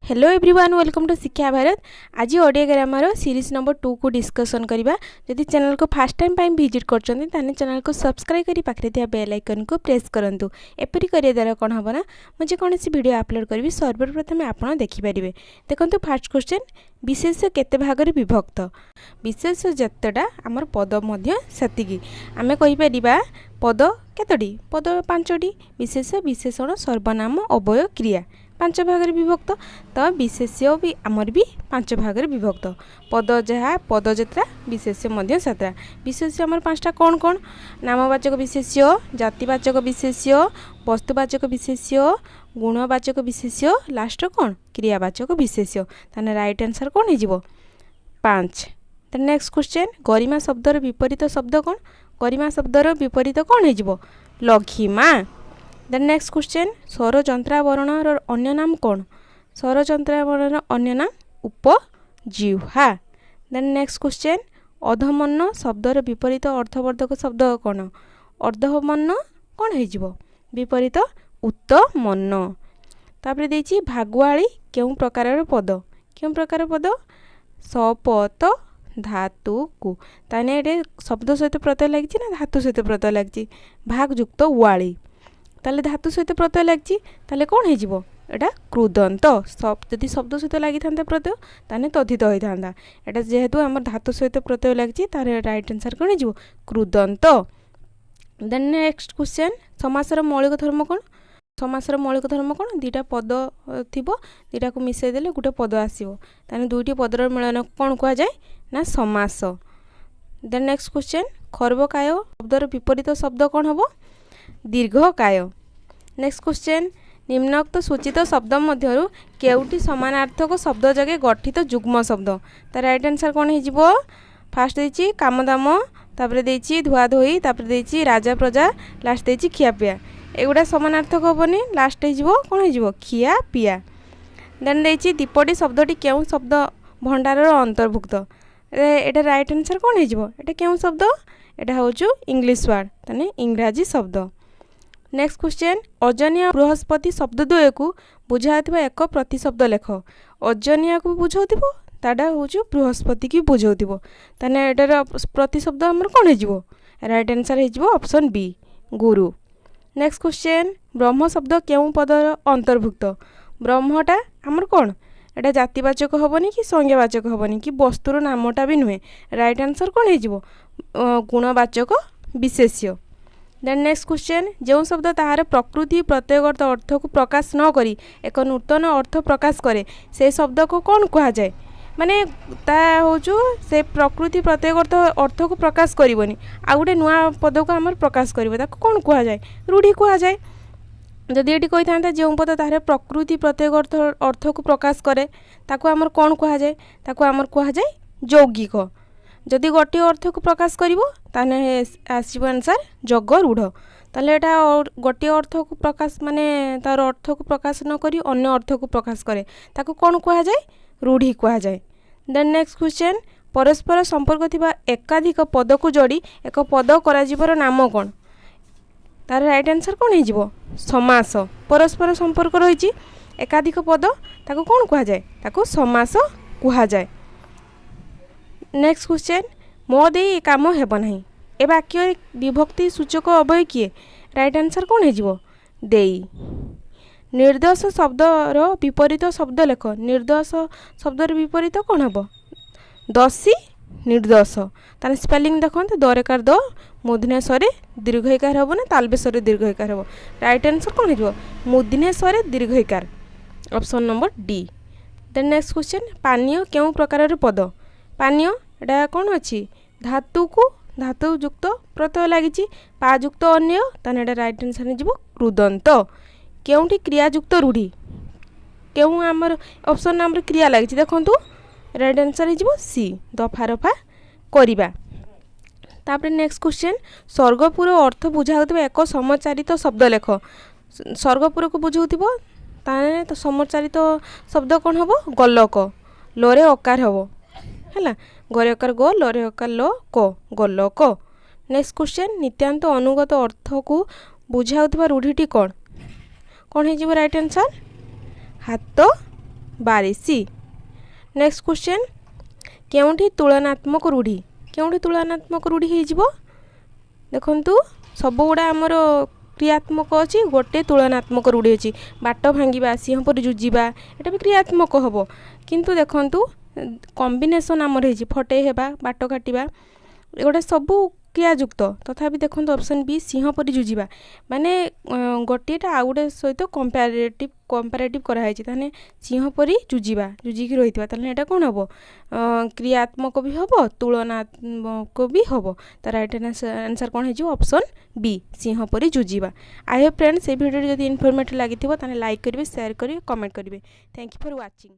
Hello everyone welcome to शिक्षा भारत। आज Odia grammar series number 2 को डिस्कसन करबा। जदि चैनल को फर्स्ट टाइम पाइम विजिट करछन ताने चैनल को सब्सक्राइब करी पाखरे दिया बेल आइकन को प्रेस करंतु। एपरि करिया द्वारा कोन हबना मुझे कोनसी वीडियो अपलोड करबी सर्वप्रथम आपण देखि परिबे। देखंतु फर्स्ट क्वेश्चन विशेष्य केते भागरे विभक्त। विशेष्य जतटा हमर पद मध्य सेतिकी आमे कहि परिबा पद केतडी पद 5टी विशेष्य विशेषण सर्वनाम अवयव क्रिया 5 भाग विभक्त। तो विशेष्य भी आमर भी 5 भाग विभक्त। पद जहाँ पद जत्रा विशेष्य मध्य सतरा। विशेष्य आमर 5टा कौन कौन नामवाचक विशेष्य जातिवाचक विशेष्य वस्तुवाचक विशेष्य गुणवाचक विशेष्य लास्ट कौन क्रियावाचक विशेष्य। ताने राइट आंसर कौन हो 5। तो नेक्स्ट क्वेश्चन गरिमा शब्दर विपरीत शब्द कौन गरिमा शब्दर विपरीत कौन हो लघिमा। देन नेक्स्ट क्वेश्चन स्वर जंत्रावरण अन्य नाम कौन स्वर जंत्रावरण अन्य नाम उपजिह्वा। देन नेक्स्ट क्वेश्चन अधमन्न शब्दर विपरीत अर्थवर्धक शब्द कौन अर्धमन्न कौन हो विपरीत उत्तमन्न। तापर देछि भागुआली केउं प्रकार पद केउं प्रकार पद सपत धातु को ताने एटे शब्द सहित प्रत्यय लगी ना धातु सहित प्रत्यय लगी भागयुक्त वाली ताले धातु सहित प्रत्यय लगी ताले कौन हो एटा क्रुदंत जदि शब्द सहित लगी था प्रत्यय ताने तद्धित होता एटा जेहेतु आम धातु सहित प्रत्यय लगी तार राइट आंसर कौन हो क्रुदंत। देन नेक्स्ट क्वेश्चन समासर मौलिक धर्म कौन समासर मौलिक धर्म कौन दुईटा पद थी दुईटा को मिसई देले गोटे पद आसो ताने दुईटी पदर मिलन कौन कह जाए ना समास। देन नेक्स्ट क्वेश्चन खर्बकाय शब्दर विपरीत शब्द कौन हम दीर्घकाय। नेक्स्ट क्वेश्चन निम्नोक्त सूचित शब्द मध्यरु केउटी समानार्थक शब्द जगे गठित जुग्म शब्द तार राइट आंसर कौन हो फास्ट देछि कामदाम तापर देछि धुआ धोई तापर देछि राजा प्रजा लास्ट देछि खियापिया एगुड़ा समानार्थक हेनी लास्ट हो कौन हो खिया पिया। देन देछि दीपटी शब्दटी केउं शब्द भंडार अंतर्भुक्त एटा राइट आंसर कौन हो एटा केउं शब्द एटा हूँ इंग्लिश वर्ड ताने इंग्राजी शब्द। नेक्स्ट क्वेश्चन अजनिया बृहस्पति शब्द द्वय को बुझाउथिबा एक प्रतिशब्द लेख अजनिया को बुझाउथिबो ताडा हूँ बृहस्पति की बुझाउथिबो ताने एटार प्रतिशब्द हमर कौन हो राइट आंसर हो ऑप्शन बी गुरु। नेक्स्ट क्वेश्चन ब्रह्म शब्द केउं पदर अंतर्भुक्त ब्रह्मटा हमर कौन एटा जातिवाचक हेनी कि संज्ञावाचक हेनी कि वस्तुर नामटा भी नुहे राइट आंसर कौन हो गुणवाचक विशेष्य। देन नेक्स्ट क्वेश्चन जो शब्द ताहार प्रकृति प्रत्ययगत अर्थ को प्रकाश न करी एक नूतन अर्थ प्रकाश करे से शब्द को कौन कह जाए माने ता हूँ से प्रकृति प्रत्ययगत अर्थ को प्रकाश करनी आ गोटे नुआ पद को आम प्रकाश कर कौन कह जाए रूढ़ी कह जाए। जदि ये कही था जो पद तार प्रकृति प्रत्ययगत अर्थ को प्रकाश करे ताको आमर कौन कह जाए ताको आमर कह जाए यौगिक। जदि गोटे अर्थ को प्रकाश करिवो ताने आसीबो आंसर जग रूढ़ ताले एटा गोटे अर्थ को प्रकाश माने तार अर्थ को प्रकाश न करी अन्य अर्थ को प्रकाश करे ताको कौन कह जाए रूढ़ी कह जाए। देन नेक्स्ट क्वेश्चन परस्पर संपर्क थिबा एकाधिक पद को जोड़ी एक पद कराजिबार नाम कौन तार राइट आंसर कौन हो समास। परस्पर संपर्क रही एकाधिक पद ताको कौन कह जाए ताको समास कह जाए। नेक्स्ट क्वेश्चन मो दे ये काम हेब नहीं ए वाक्य विभक्ति सूचक अवय किए राइट आंसर कौन हो देई। निर्दोष शब्दर विपरीत शब्द लेख निर्दोष शब्दर विपरीत कौन हम दोषी निर्दोष तार स्पेलिंग देखते दरेकार द मुदनेश्वरे दीर्घकार हम ना तालबेश्वर दीर्घकार हम राइट आंसर कौन हो मुदनेश्वरे दीर्घकार option number D. Then next question पानीय केउं प्रकार पद पानीय एटा कौन अच्छी धातु को धातु युक्त प्रत्यय लगी पायुक्त अन्य ताने एटा राइट आंसर हो क्रुदंत। केउंठी क्रियायुक्त रूढ़ी केउं आमर ऑप्शन नंबर क्रिया लगी देखूँ राइट आंसर हो सी दफा रफा करिबा। तापर नेक्स्ट क्वेश्चन स्वर्गपुर अर्थ बुझाउथिबा एक समचारित शब्द लेख स्वर्गपुर को बुझाउथिबो ताने तो समचारित शब्द कौन हम गलक लरे अकार हम है गरे अकार गो लरे अकार लो को गलक। नेक्स्ट क्वेश्चन नित्यांत अनुगत अर्थ को बुझाउथिबा रूढ़ीटी कौन कौन हो राइट आंसर हाथ बारिशी। नेक्स्ट क्वेश्चन केउठी तुलनात्मक रूढ़ी केउठी तुलनात्मक रूढ़ी हो देखु सब गुड़ा आमर क्रियात्मक अच्छी गोटे तुलनात्मक रूढ़ी अच्छी बाट भांगा सिंह पर जुझा यहाँ भी क्रियात्मक हम किंतु देखु कॉम्बिनेशन आमर हो फटे हेबा बाट काटिबा एगोटे सबू क्रियायुक्त तथापि देखो ऑप्शन बी सिंह पर जुझा माने गोटेटा आउ गोटे सहित कंपेरेटिव कराई ताने सिंह पर जुझा जुझिकी रही है कौन हम क्रियात्मक भी हम तुलनात्मक भी हम तार राइट आंसर कौन हो ऑप्शन बी सिंह पर जुझा। आई होप फ्रेंड्स ये वीडियो जब इनफॉर्मेटिव लगी लाइक करेंगे शेयर करेंगे कमेंट करेंगे। Thank you for watching.